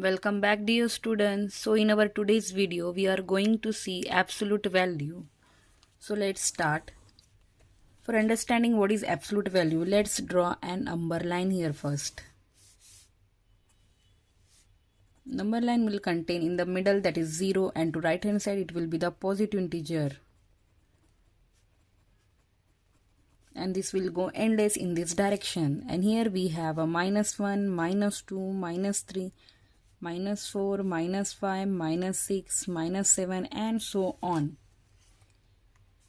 Welcome back dear students. So in our today's video we are going to see absolute value. So let's start. For understanding what is absolute value, let's draw an number line here first. Number line will contain in the middle that is 0 and to right hand side it will be the positive integer. And this will go endless in this direction. And here we have a -1, -2, -3, -4, -5, -6, -7 and so on.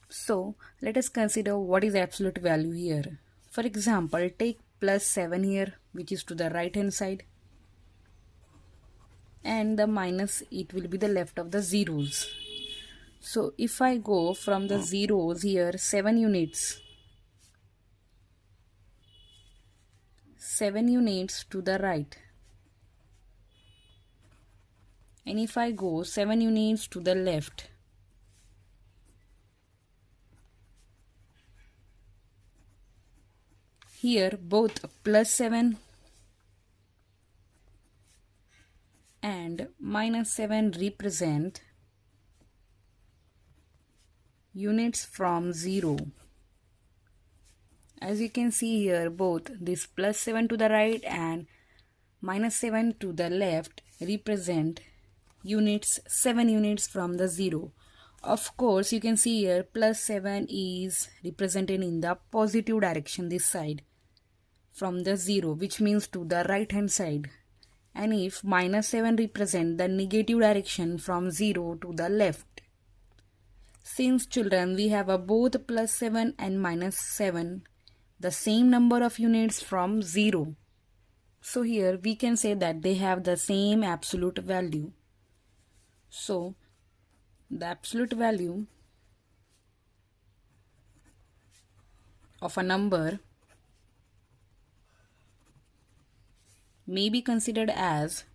So let us consider what is absolute value here. For example, take +7 here, which is to the right hand side, and the minus, it will be the left of the zeros. So if I go from the zeros here 7 units, 7 units to the right, and if I go 7 units to the left, here both +7 and -7 represent units from 0. As you can see here, both this +7 to the right and -7 to the left represent units, 7 units from the 0. Of course, you can see here +7 is represented in the positive direction, this side from the 0, which means to the right hand side. And if -7 represent the negative direction from 0 to the left. Since children we have a both +7 and -7, the same number of units from 0. So here we can say that they have the same absolute value. So the absolute value of a number may be considered as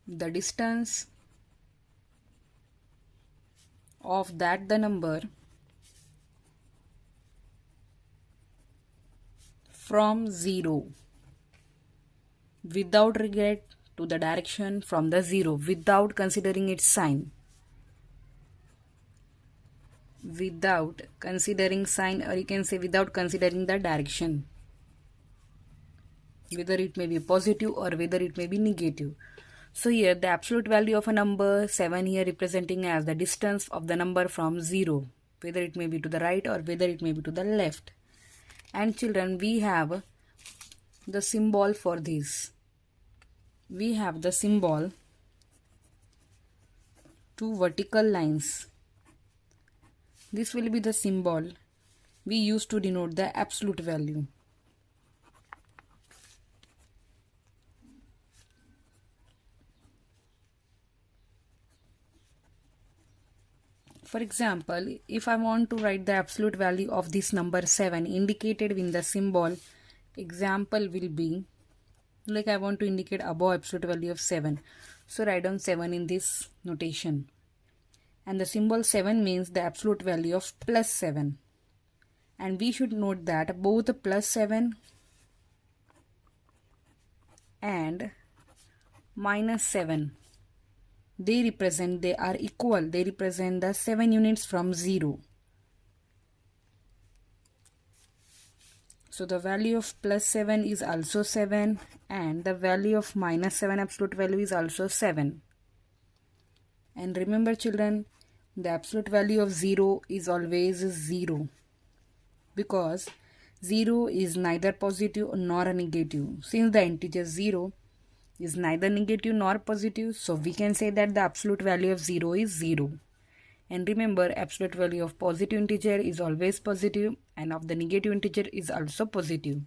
the distance of that the number from 0 without regard to the direction from the 0, without considering its sign. Without considering sign, or you can say without considering the direction, whether it may be positive or whether it may be negative. So here the absolute value of a number 7 here representing as the distance of the number from 0, whether it may be to the right or whether it may be to the left. And children, we have the symbol for this. We have the symbol, two vertical lines. This will be the symbol we use to denote the absolute value. For example, if I want to write the absolute value of this number 7 indicated in the symbol, example will be like I want to indicate above absolute value of 7. So write down 7 in this notation. And the symbol 7 means the absolute value of +7. And we should note that both +7 and -7, they are equal. They represent the 7 units from 0. So the value of +7 is also 7 and the value of -7 absolute value is also 7. And remember children, the absolute value of 0 is always 0, because 0 is neither positive nor a negative. Since the integer 0 is neither negative nor positive, so we can say that the absolute value of 0 is 0. And remember, absolute value of positive integer is always positive and of the negative integer is also positive.